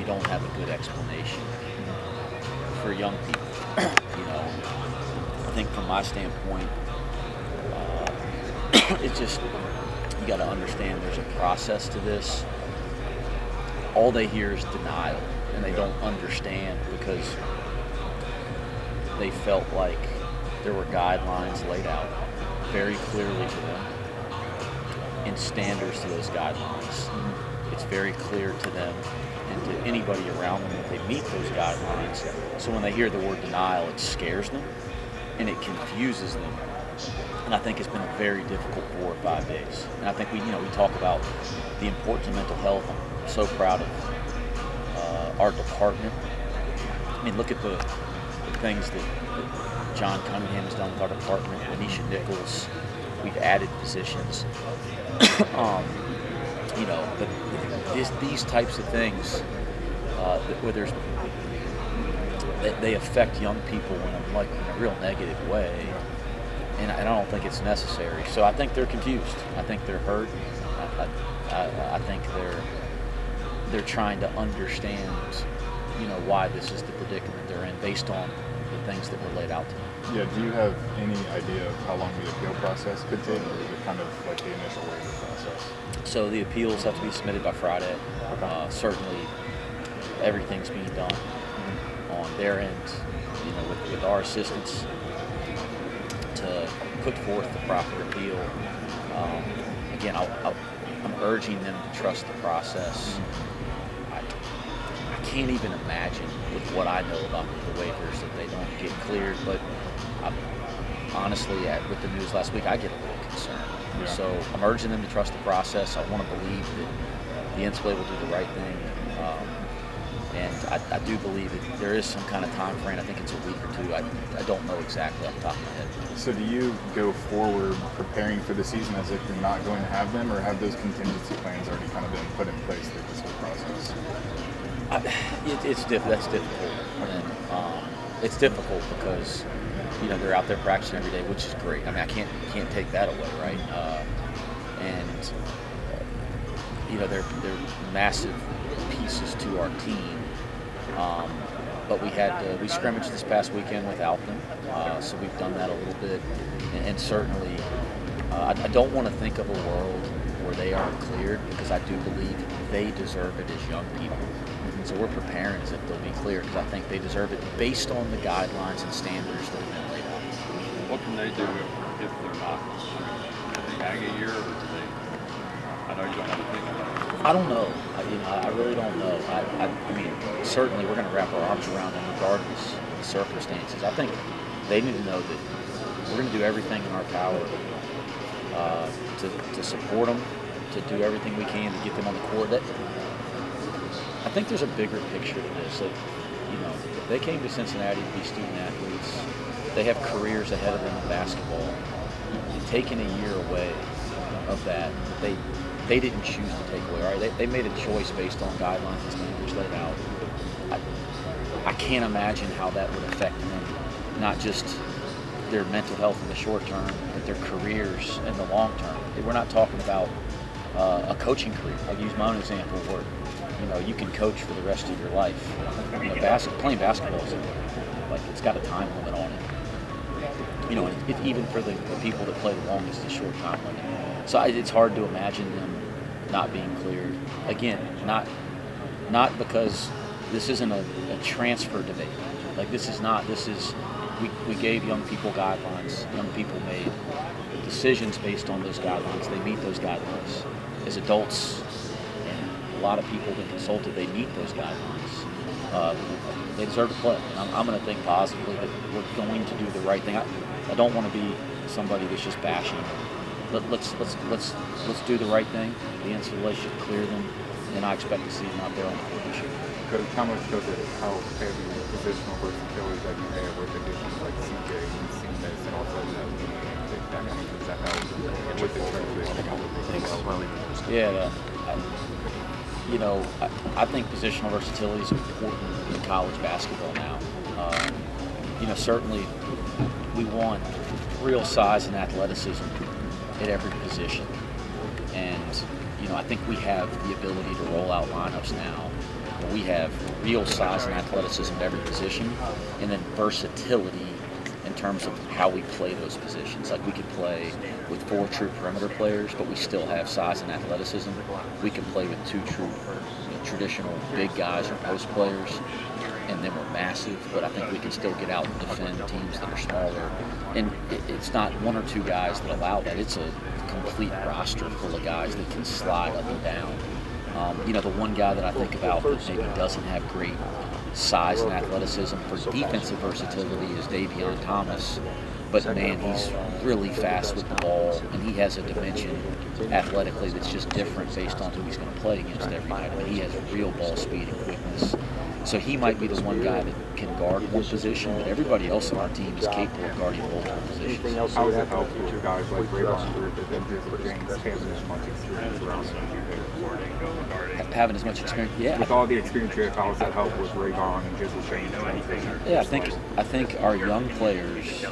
you don't have a good explanation for young people. I think from my standpoint, it's just, you got to understand there's a process to this. All they hear is denial, and they don't understand because they felt like there were guidelines laid out very clearly to them and standards to those guidelines. It's very clear to them and to anybody around them that they meet those guidelines. So when they hear the word denial, it scares them and it confuses them. And I think it's been a very difficult 4 or 5 days. And I think we talk about the importance of mental health. I'm so proud of our department. I mean, look at the things that John Cunningham has done with our department. Anisha Nichols, we've added positions. But these types of things, where they affect young people in a real negative way. And I don't think it's necessary. So I think they're confused. I think they're hurt. I think they're trying to understand, why this is the predicament they're in based on the things that were laid out to them. Yeah. Do you have any idea of how long the appeal process could take, or is it kind of like the initial waiver process? So the appeals have to be submitted by Friday. Okay. Certainly, everything's being done on their end, with our assistance, to put forth the proper appeal. Again, I'm urging them to trust the process. I can't even imagine with what I know about the waivers that they don't get cleared, but honestly, with the news last week, I get a little concerned. Yeah. So I'm urging them to trust the process. I want to believe that the NCAA will do the right thing. And I do believe that there is some kind of time frame. I think it's a week or two. I don't know exactly off the top of my head. So do you go forward preparing for the season as if you're not going to have them, or have those contingency plans already kind of been put in place through this whole process? That's difficult. And it's difficult because they're out there practicing every day, which is great. I mean, I can't take that away, right? They're massive pieces to our team. But we scrimmaged this past weekend without them, so we've done that a little bit. And certainly, I don't want to think of a world where they aren't cleared, because I do believe they deserve it as young people. So we're preparing as if they'll be cleared, because I think they deserve it based on the guidelines and standards that have been laid out. What can they do if they're not? Do they bag a year, or do they? I know you don't have to think about it. I don't know. I really don't know. I mean, certainly we're going to wrap our arms around them regardless of the circumstances. I think they need to know that we're going to do everything in our power to support them, to do everything we can to get them on the court. I think there's a bigger picture to this. That, if they came to Cincinnati to be student athletes, they have careers ahead of them in basketball. Taking a year away of that, they didn't choose to take away, right? They made a choice based on guidelines and standards laid out. I can't imagine how that would affect them, not just their mental health in the short term, but their careers in the long term. We're not talking about a coaching career. I'll use my own example where, you can coach for the rest of your life. Playing basketball is it's got a time limit on it. Even for the people that play the longest, it's a short time limit. So it's hard to imagine them not being cleared. Again, not because this isn't a transfer debate. We gave young people guidelines. Young people made decisions based on those guidelines. They meet those guidelines. As adults, and a lot of people that consulted, they meet those guidelines. They deserve to play. And I'm going to think positively that we're going to do the right thing. I don't want to be somebody that's just bashing. Let's do the right thing. The NCAA should clear them, and I expect to see them out there on the court this year. Coach, how much does it help having the positional versatility that you have with additions like CJ and CMS and also that kind of does that help with the transition? Yeah, I think positional versatility is important in college basketball now. Certainly we want real size and athleticism at every position. And, I think we have the ability to roll out lineups now we have real size and athleticism at every position, and then versatility in terms of how we play those positions. Like, we could play with 4 true perimeter players, but we still have size and athleticism. We can play with 2 true traditional big guys or post players, and then we're massive, but I think we can still get out and defend teams that are smaller. And it's not 1 or 2 guys that allow that. It's a complete roster full of guys that can slide up and down. The one guy that I think about that maybe doesn't have great size and athleticism for defensive versatility is Davion Thomas. But man, he's really fast with the ball, and he has a dimension athletically that's just different based on who he's going to play against every night. I mean, he has real ball speed and quickness. So he might be the one guy that can guard one position, but everybody else on our team is capable of guarding multiple positions. How does it help with guys like Raybon Griffith and James having as much experience around them? Having as much experience, yeah. With all the experience you have, how does that help with Raybon and Jizzle James? Yeah, I think our young players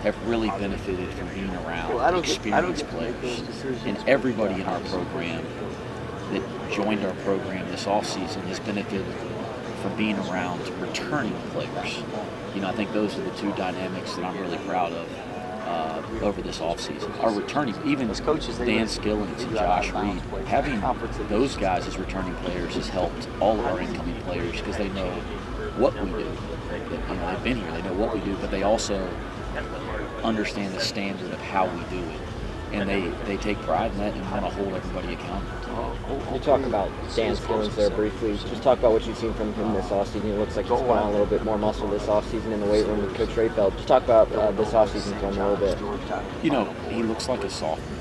have really benefited from being around experienced players. And everybody in our program that joined our program this offseason has benefited from being around returning players. I think those are the 2 dynamics that I'm really proud of over this offseason. Our returning, even Dan Skillings and Josh Reed, having those guys as returning players has helped all of our incoming players because they know what we do. They've been here, they know what we do, but they also understand the standard of how we do it. And they take pride in that and want to hold everybody accountable. You talk about Dan Skillings there briefly. Just talk about what you've seen from him this offseason. It looks like he's put on a little bit more muscle this offseason in the weight room with Coach Rayfeld. Just talk about this offseason for him a little bit. He looks like a sophomore.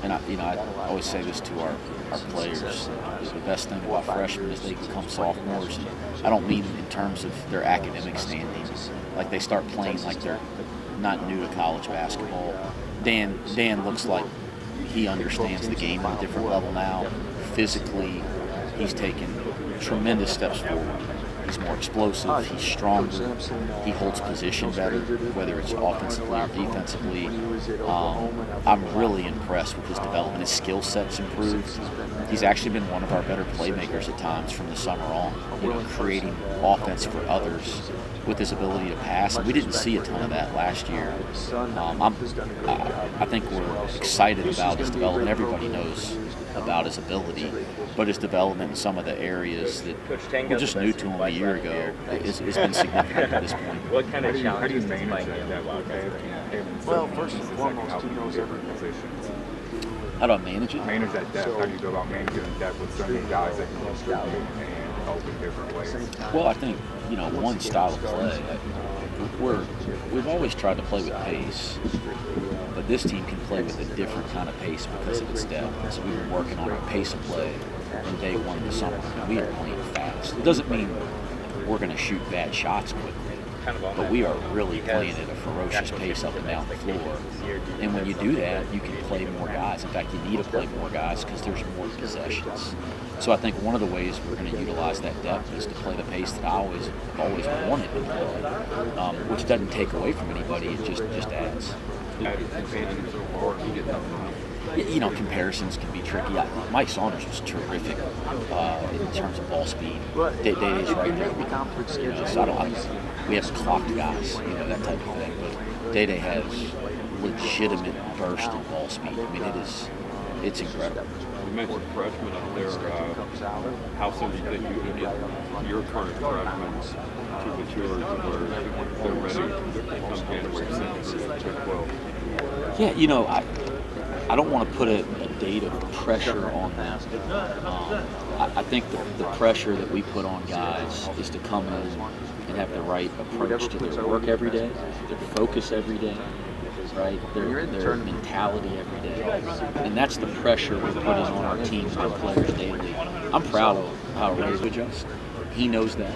And I always say this to our players. The best thing about freshmen is they become sophomores. And I don't mean in terms of their academic standings. Like, they start playing like they're not new to college basketball. Dan looks like he understands the game at a different level now. Physically, he's taken tremendous steps forward. He's more explosive, he's stronger, he holds position better, whether it's offensively or defensively. I'm really impressed with his development. His skill set's improved. He's actually been one of our better playmakers at times from the summer on, creating offense for others with his ability to pass. And we didn't see a ton of that last year. I think we're excited about his development. Everybody knows about his ability, but his development in some of the areas that were just new to him a year ago has been significant at this point. What kind of How do you challenges manage that? Well, first and foremost, he knows every position. How do I manage it? Manage that depth. How do you go about managing depth with so many guys that can distribute and help in different ways? Well, I think, one style of play. We've always tried to play with pace, but this team can play with a different kind of pace because of its depth. So we've been working on our pace of play from day one of the summer. We are playing fast. It doesn't mean we're going to shoot bad shots quickly, but we are really playing at a ferocious pace up and down the floor. And when you do that, you can play more guys. In fact, you need to play more guys because there's more possessions. So I think one of the ways we're going to utilize that depth is to play the pace that I always wanted to play, which doesn't take away from anybody. It just adds. Comparisons can be tricky. Mike Saunders was terrific in terms of ball speed. Day-Day's right there. So we have clocked guys, that type of thing. But Day-Day has legitimate burst in ball speed. I mean, it's incredible. You mentioned freshmen up there. How soon do you think you can get your current freshmen to mature to where they're ready come January 6th or 12? Yeah, I don't want to put a date of pressure on them. I think the pressure that we put on guys is to come in and have the right approach to their work every day, their focus every day, right? Their mentality every day. And that's the pressure we're putting on our teams and our players daily. I'm proud of how Ray adjusts. He knows that.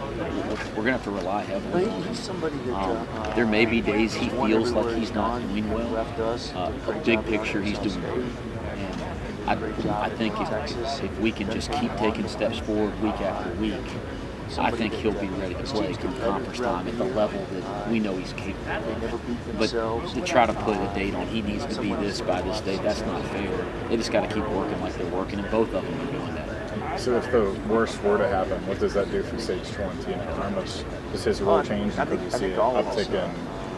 We're going to have to rely heavily on him. There may be days he feels like he's not doing well. Big picture, he's doing great. And I think if we can just keep taking steps forward week after week, I think he'll be ready to play come conference time at the level that we know he's capable of. But to try to put a date on he needs to be this by this date, that's not fair. They just got to keep working like they're working, and both of them are doing that. So if the worst were to happen, what does that do for Sage Tolentino? How much does his role change? And could you see an uptick in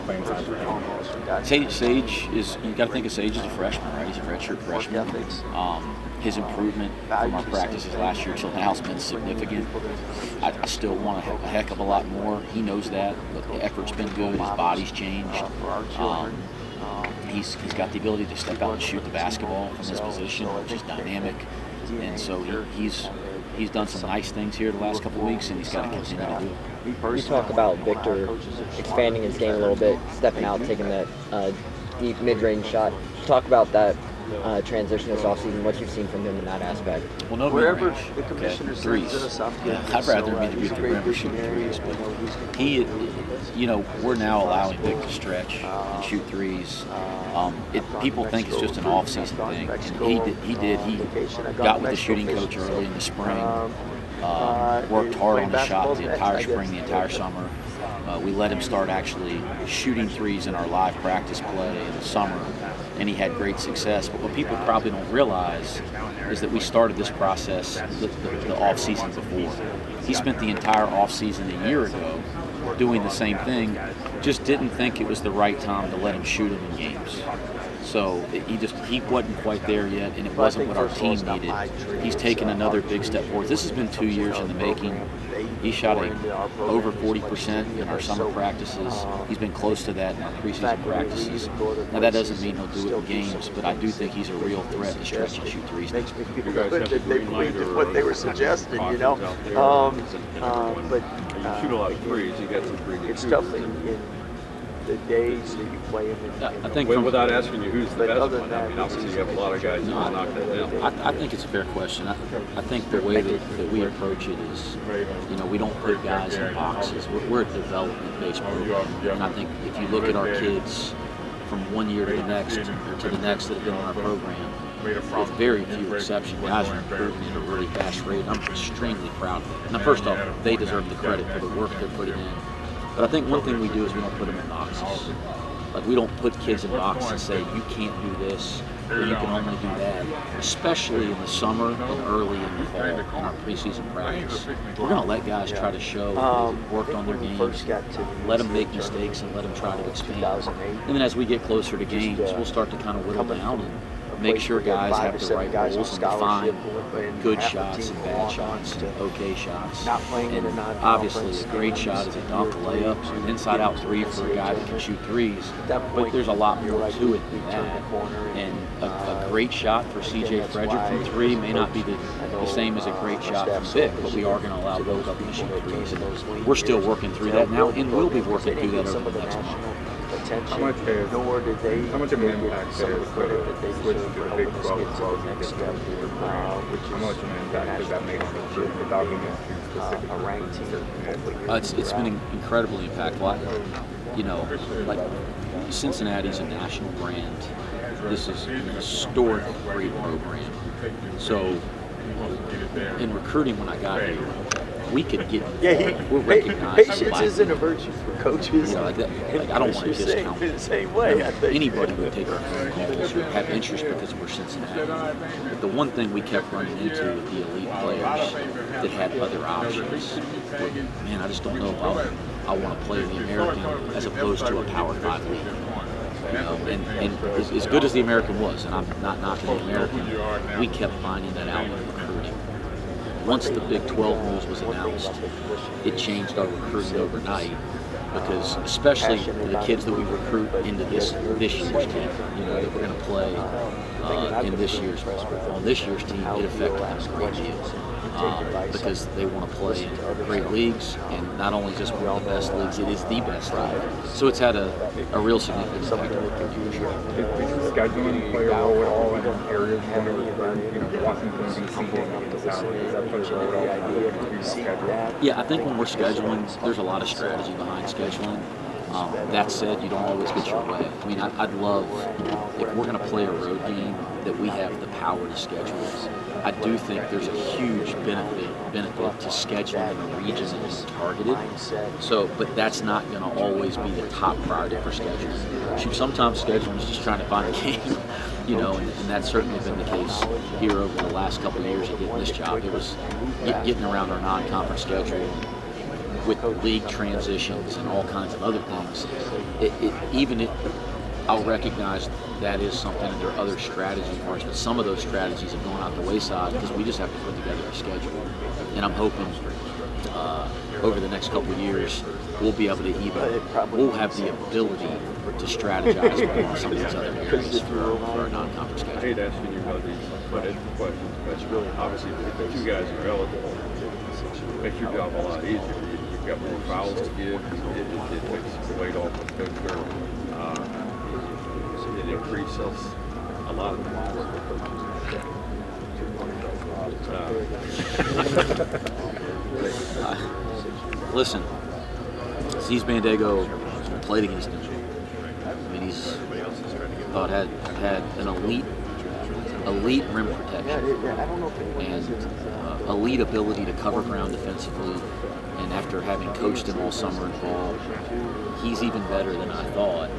playing time for him? Sage is, you got to think of Sage as a freshman, right? He's a redshirt freshman. His improvement from our practices last year till now has been significant. I still want a heck of a lot more. He knows that. The effort's been good. His body's changed. He's got the ability to step out and shoot the basketball from his position, which is dynamic. And so he's done some nice things here the last couple of weeks, and he's got to continue to do it. You talk about Victor expanding his game a little bit, stepping out, taking that deep mid-range shot. Talk about that transition this offseason, what you've seen from him in that aspect. Well, no Wherever mid-range. the commissioner Threes. sends us, I'd rather be the rim or shooting threes, but he, we're now allowing Vic to stretch and shoot threes. People think it's just an off-season thing, and he got with the shooting coach early in the spring, worked hard on the shot the entire spring, the entire summer. We let him start actually shooting threes in our live practice play in the summer, and he had great success. But what people probably don't realize is that we started this process the off-season before. He spent the entire off-season a year ago doing the same thing, just didn't think it was the right time to let him shoot him in games. So he wasn't quite there yet, and it wasn't what our team needed. He's taken another big step forward. This has been 2 years in the making. He shot over 40% in our summer practices. He's been close to that in our preseason practices. Now that doesn't mean he'll do it in games, but I do think he's a real threat to stretch and shoot threes. Makes me feel good that they believed in what they were suggesting, But You shoot a lot of threes, you get some pretty good it's shoots. tough in the days that you play him. I think without asking you who's the But best other one, than I mean, that, obviously you have a lot of guys who can knock that down. I think it's a fair question. I think the way that we approach it is, we don't put guys in boxes. We're a development-based program, and I think if you look at our kids from one year to the next, or to the next that have been on our program, with very few exceptions, guys are improving at a really fast rate. I'm extremely proud of them. Now, first off, they deserve the credit for the work they're putting in. But I think one thing we do is we don't put them in boxes. Like, we don't put kids in boxes and say, you can't do this, or you can only do that. Especially in the summer and early in the fall in our preseason practice. We're going to let guys try to show that they've worked on their games, let them make mistakes, and let them try to expand. And then as we get closer to games, we'll start to kind of whittle down and make sure guys have the right roles and define good shots and bad shots and okay shots. And obviously, a great shot is a dunk, a layup, an inside-out three for a guy that can shoot threes. But there's a lot more to it than that. And a great shot for C.J. Frederick from three may not be the same as a great shot from Vic, but we are going to allow both of them to shoot threes. And we're still working through that now, and we'll be working through that over the next month. How much of an impact has the switch to the Big 12 as well as the next step? How much of an impact does that make on the team without getting into specific? It's been incredibly impactful. Like Cincinnati's a national brand. This is an historic, great program. So in recruiting when I got here, we could get we're recognized. Patience isn't a virtue for coaches. I don't want to discount the same way. I think anybody would take our phone calls or have interest because we're Cincinnati. But the one thing we kept running into with the elite players that had other options was, man, I just don't know if I want to play in the American as opposed to a Power 5 league. And as good as the American was, and I'm not knocking the American, we kept finding that out in recruiting. Once the Big 12 rules was announced, it changed our recruiting overnight, because especially the kids that we recruit into this year's team, that we're going to play in this year's team, it affected us a great deal. Because they want to play in great leagues, and not only just one of the best leagues, it is the best league. So it's had a real significant impact on recruiting. Did scheduling play a role at all in areas where Washington, D.C. didn't get salary? Does that play a role at all? Yeah, I think when we're scheduling, there's a lot of strategy behind scheduling. That said, you don't always get your way. I mean, I'd love, if we're going to play a road game, that we have the power to schedule it. I do think there's a huge benefit to scheduling in a region that is targeted. So, but that's not going to always be the top priority for scheduling. Sometimes scheduling is just trying to find a game. you know, and that's certainly been the case here over the last couple of years of getting this job. It was getting around our non-conference schedule with league transitions and all kinds of other things. I'll recognize that is something, and there are other strategy parts, but some of those strategies have gone out the wayside because we just have to put together a schedule. And I'm hoping over the next couple of years we'll be able to we'll have the ability to strategize on some of these other areas for our non-conference I schedule. hate asking you about these financial questions, but really obviously if you guys are eligible, it makes your job a lot easier. You've got more fouls to give. It takes the weight off of Coach Gurley. It increases a lot of the work of coaches. Listen, Aziz Bandago played against him. I mean, he's had an elite rim protection and elite ability to cover ground defensively. And after having coached him all summer and fall, he's even better than I thought.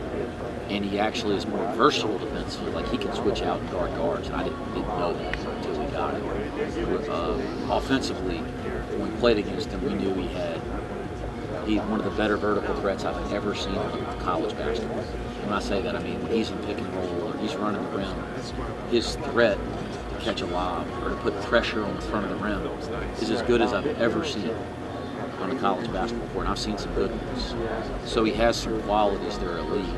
And he actually is more versatile defensively. Like, he can switch out and guard guards. And I didn't know that until we got him. Offensively, when we played against him, we knew he's one of the better vertical threats I've ever seen in college basketball. When I say that, I mean when he's in pick and roll or he's running the rim, his threat to catch a lob or to put pressure on the front of the rim is as good as I've ever seen on a college basketball court. And I've seen some good ones. So he has some qualities that are elite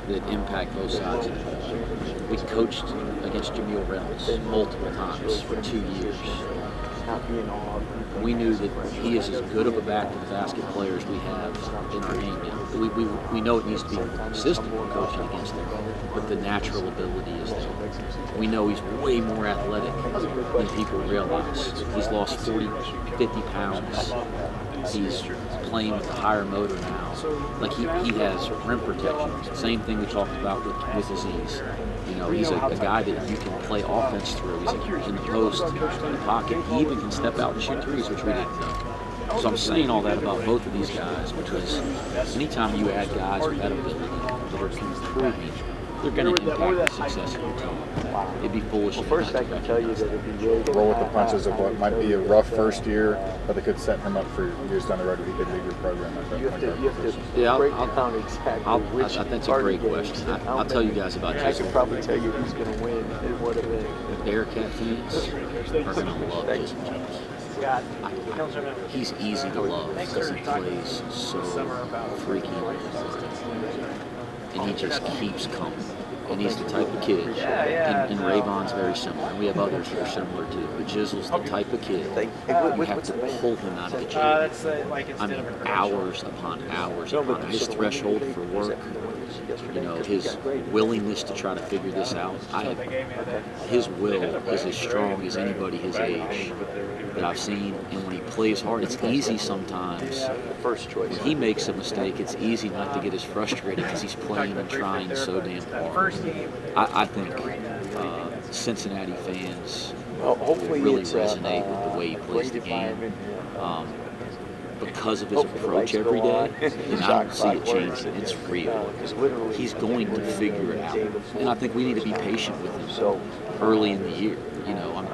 that impact both sides of the ball. We coached against Jameel Reynolds multiple times for 2 years. We knew that he is as good of a back-to-the-basket player as we have in our game. We know it needs to be consistent when coaching against him, but the natural ability is there. We know he's way more athletic than people realize. He's lost 40, 50 pounds. He's playing with a higher motor now. Like, he has rim protection. Same thing we talked about with Aziz. You know, he's a guy that you can play offense through. He's in the post, in the pocket. He even can step out and shoot threes, which we didn't know. So I'm saying all that about both of these guys because anytime you add guys with that ability that are improving, they're going to impact the success of your team. It'd be foolish to First, I can tell you that it'd be really good. Roll with the punches of what might be a rough first year, but they could set him up for years down the road to be a good leader program. You have to Yeah, break down exactly which that's a great question. I'll tell you guys about I Jizzle. can probably tell you who's going to win and what event. Bearcat fans are going to love Jizzle James. He's easy to love because he plays so freaking hard. And he just keeps coming. And he's the type of kid, and Rayvon's very similar, and we have others that are similar too, but Jizzle's the type of kid you have to pull him out of the gym. I mean, hours upon hours upon his threshold for work, you know, his willingness to try to figure this out. His will is as strong as anybody his age that I've seen, and when he plays hard, it's easy sometimes. When he makes a mistake, it's easy not to get as frustrated because he's playing and trying so damn hard. I think Cincinnati fans really resonate with the way he plays the game because of his approach every day, and I don't see it changing. It's real. He's going to figure it out, and I think we need to be patient with him early in the year. You know,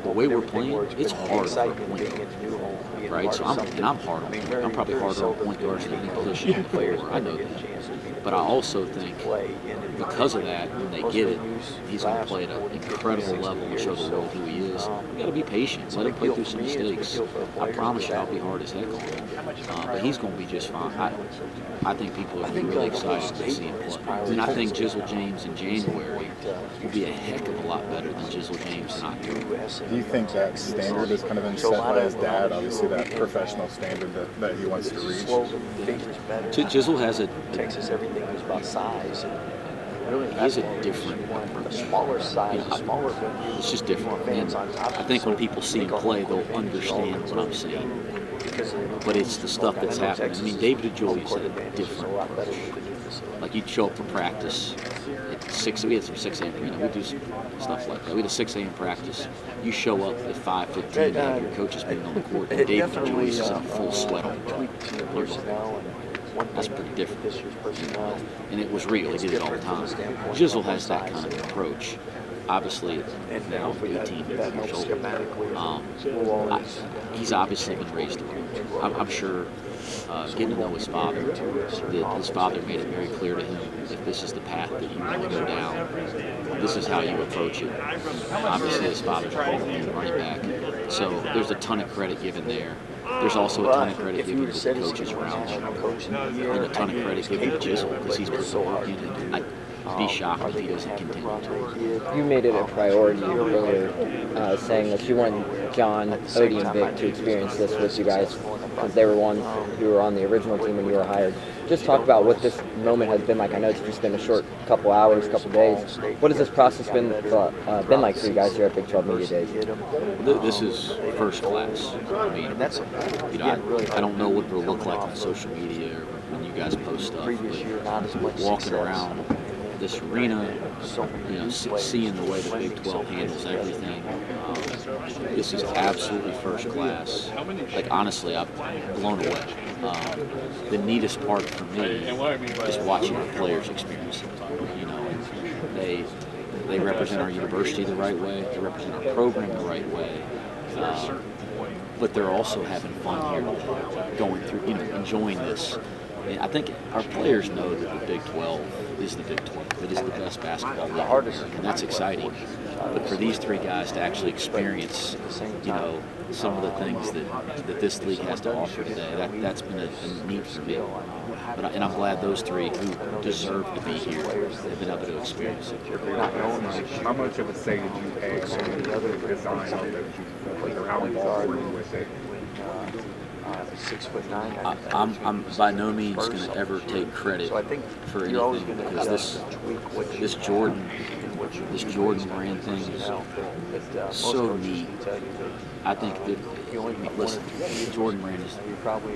the way we're playing, it's hard for a point guard, right? So I'm hard on point. I'm probably harder on point guards than any position on the floor. I know that. But I also think because of that, when they get it, he's going to play at an incredible level and show the world who he is. We've got to be patient. Let him play through some mistakes. I promise you I'll be hard as heck on him. But he's going to be just fine. I think people are going to be really excited to see him play. And I think Jizzle James in January will be a heck of a lot better than Jizzle James in October. Do you think that standard has kind of been set by his dad? Obviously, that professional standard that he wants to reach. Jizzle has a Texas, everything is about size. He's a different approach. Smaller size, smaller venue. It's just different. And I think when people see him play, they'll understand what I'm saying. But it's the stuff that's happening. I mean, David DeJoy's had a different approach. Like, you'd show up for practice at 6. We had some 6 a.m. You know, we do some stuff like that. We had a 6 a.m. practice. You show up at 5:15. Your coach has been on the court. And David DeJoy is in a full sweat on the court. That's pretty different. And it was real. He did it all the time. Jizzle has that kind of approach. Obviously, now 18 years old. He's obviously been raised around. I'm sure getting to know his father, that his father made it very clear to him, if this is the path that you want to go down, this is how you approach it. Obviously, his father's a Hall of Fame running back, so there's a ton of credit given there. There's also a ton of credit given to the coaches around him, and a ton of credit given to Jizzle, because he's put the work in it. I'd be shocked if he doesn't continue to. You made it a priority earlier, saying that you want John, Odie, and Vic to experience this with you guys, because they were ones who were on the original team when you were hired. Just talk about what this moment has been like. I know it's just been a short couple hours, couple days. What has this process been like for you guys here at Big 12 Media Days? This is first class. I mean, I don't know what it'll look like on social media or when you guys post stuff, but walking around this arena, seeing the way the Big 12 handles everything, this is absolutely first class. Like, honestly, I'm blown away. The neatest part for me is watching the players experience it. They represent our university the right way. They represent our program the right way. But they're also having fun here, going through, enjoying this. And I think our players know that the Big 12 is the Big 12. It is the best basketball league in America, and that's exciting. But for these three guys to actually experience, some of the things that this league has to offer today, that's been a need for me. And I'm glad those three who deserve to be here have been able to experience it. How much of a say did you have in the design of those, or how involved were you with it? 6'9". I'm by no means going to ever take credit for anything, because this Jordan brand thing is so neat. I think that, listen, the Jordan brand is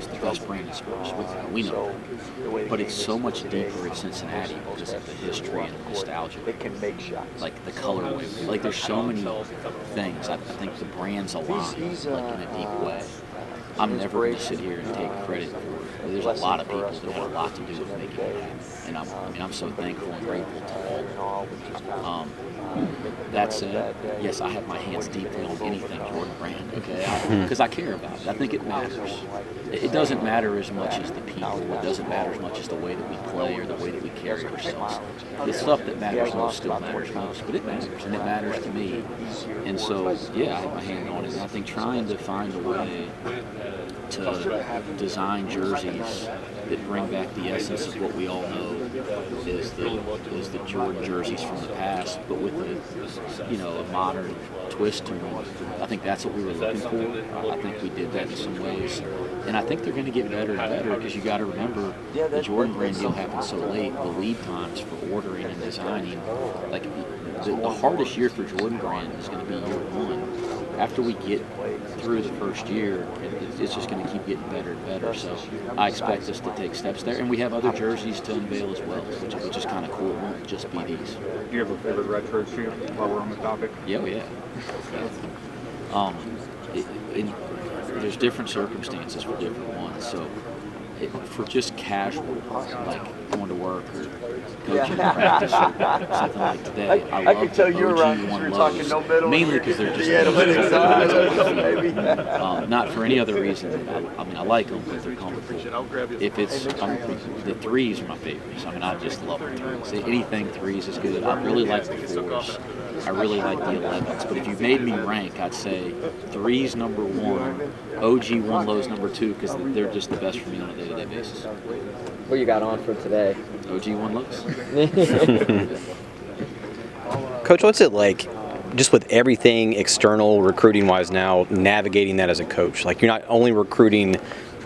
the best brand in sports. We know, but it's so much deeper in Cincinnati because of the history and the nostalgia. Like the colorway, like there's so many things. I think the brands align in a deep way. I'm never going to sit here and take credit for it. There's a lot of people that had a lot to do with making it happen, and I'm so thankful and grateful to all of them. That said, yes, I have my hands deeply on anything Jordan brand, okay? Because I care about it. I think it matters. It doesn't matter as much as the people. It doesn't matter as much as the way that we play or the way that we carry ourselves. The stuff that matters most still matters most, but it matters, and it matters to me. And so, yeah, I have my hand on it. And I think trying to find a way to design jerseys that bring back the essence of what we all know is the Jordan jerseys from the past, but with a modern twist to them. I think that's what we were looking for. I think we did that in some ways, and I think they're going to get better and better, because you got to remember the Jordan brand deal happened so late. The lead times for ordering and designing, like the hardest year for Jordan brand is going to be year one. After we get through the first year, it's just going to keep getting better and better. So I expect us to take steps there. And we have other jerseys to unveil as well, which is kind of cool. It won't just be these. Do you have a favorite retro shoe while we're on the topic? Yeah. There's different circumstances for different ones. So for just casual, like going to work or coaching practice or something like today, I could tell you were around because we were talking no middle. Mainly because they're just not for any other reason. I mean, I like them, but they're comfortable. If it's the threes are my favorites. I mean, I just love the threes. Anything threes is good. I really like the fours. I really like the 11s. But if you made me rank, I'd say threes number one, OG one lows number two, because they're just the best for me on a day-to-day basis. What you got on for today? OG one lows. Coach, what's it like, just with everything external recruiting-wise now, navigating that as a coach? Like, you're not only recruiting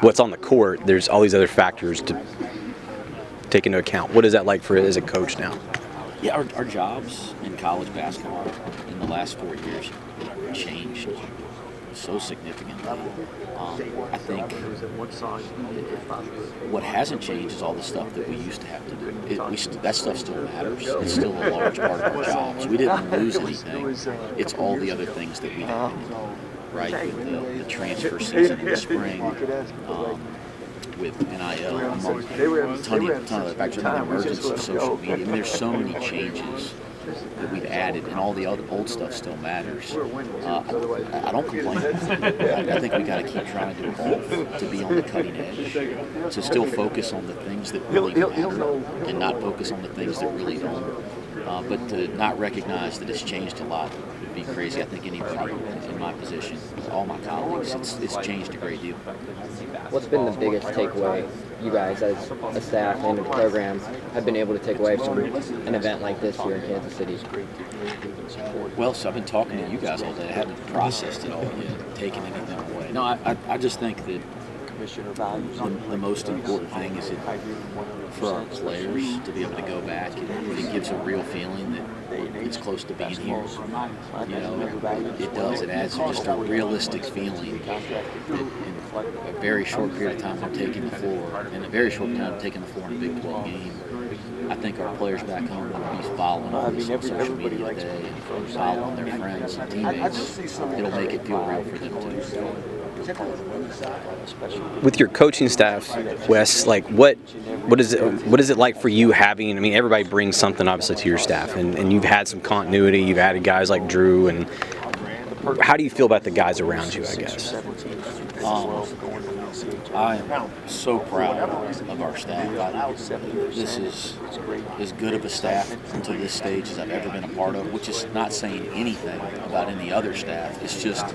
what's on the court, there's all these other factors to take into account. What is that like for as a coach now? Yeah, our jobs in college basketball in the last 4 years have changed so significantly. I think what hasn't changed is all the stuff that we used to have to do. That stuff still matters. It's still a large part of our jobs. We didn't lose anything. It's all the other things that we did, right? With the transfer season in the spring, with NIL, among They were a ton of other factors, and the emergence of social media. I mean, there's so many changes that we've added, and all the other old stuff still matters. I don't complain. I think we got to keep trying to evolve, to be on the cutting edge, to still focus on the things that really matter, and not focus on the things that really don't. But to not recognize that it's changed a lot would be crazy. I think anybody in my position, all my colleagues, it's changed a great deal. What's been the biggest takeaway you guys as a staff and a program have been able to take away from an event like this here in Kansas City? Well, so I've been talking to you guys all day. I haven't processed it all yet, taken anything away. No, I just think that the most important thing is for our players to be able to go back, and it gives a real feeling that it's close to being here. You know, it does. It adds just a realistic feeling that in a very short period of time they're taking the floor, in a very short time taking the floor in a Big 12 game. I think our players back home will be following all this on social media today and following their friends and teammates. It'll make it feel real for them too. With your coaching staff, Wes, like what is it like for you having? I mean, everybody brings something obviously to your staff, and you've had some continuity. You've added guys like Drew, and how do you feel about the guys around you? I guess. I am so proud of our staff. This is as good of a staff until this stage as I've ever been a part of, which is not saying anything about any other staff. It's just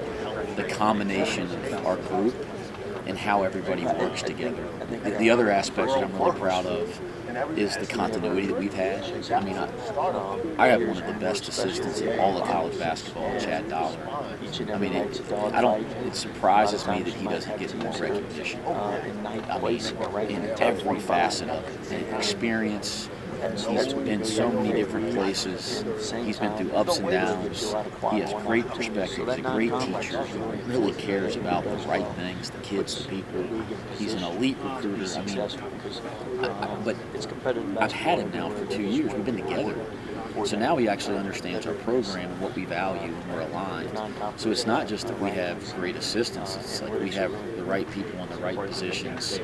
the combination of our group and how everybody works together. The other aspect that I'm really proud of is the continuity that we've had. I mean, I have one of the best assistants in all of college basketball, Chad Dollar. I mean, it surprises me that he doesn't get more recognition. I mean, in every facet of it, and experience. He's been so many different places. He's been through ups and downs. He has great perspective. He's a great teacher who really cares about the right things, the kids, the people. He's an elite recruiter. I mean, but I've had him now for 2 years. We've been together. So now he actually understands our program and what we value, and we're aligned. So it's not just that we have great assistants. It's like we have the right people in the right positions,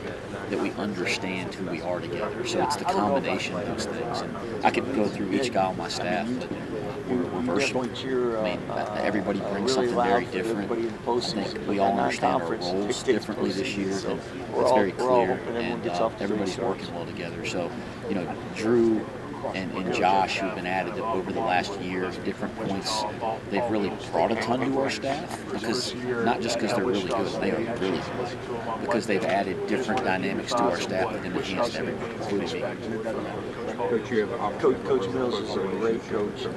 that we understand who we are together. So it's the combination of those things. And I could go through each guy on my staff, but we're versatile. I mean, everybody brings something very different. I think we all understand our roles differently this year. And it's very clear, and everybody's working well together. So, you know, Drew and Josh, who've been added over the last year at different points, they've really brought a ton to our staff, because not just because they're really good, they are really good, because they've added different dynamics to our staff that have enhanced everyone, including me. Coach Mills is a great coach.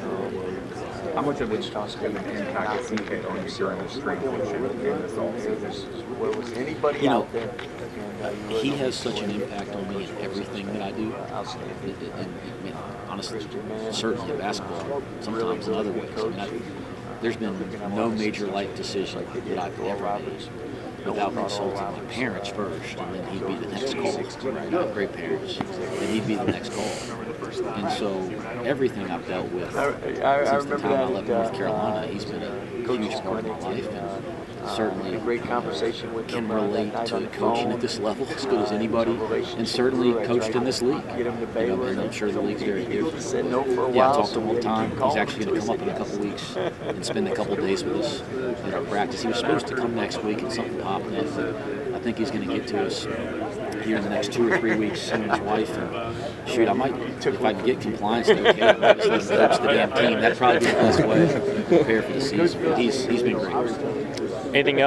How much of an impact has he had on you during this transition in this offseason? Anybody You know, out there? he has such an impact on me in everything that I do. And honestly, certainly in basketball, sometimes in other ways. I mean, there's been no major life decision that I've ever made without consulting my parents first, and then he'd be the next call. Right? I have great parents, and he'd be the next call. And so everything I've dealt with since the time I left North Carolina, he's been a huge part of my life, and certainly a great conversation with can relate to coaching at this level as good as anybody, and certainly coached in this league. You know, and I'm sure the league's very different. Yeah, I talk to him all the time. He's actually going to come up in a couple weeks and spend a couple days with us in our practice. He was supposed to come next week, and something popped in. But I think he's going to get to us here in the next 2 or 3 weeks, him and his wife. And shoot, I might, if I can get compliance to okay, I might just let him coach the damn team. That'd probably be the best way to prepare for the season. But he's been great. Anything else?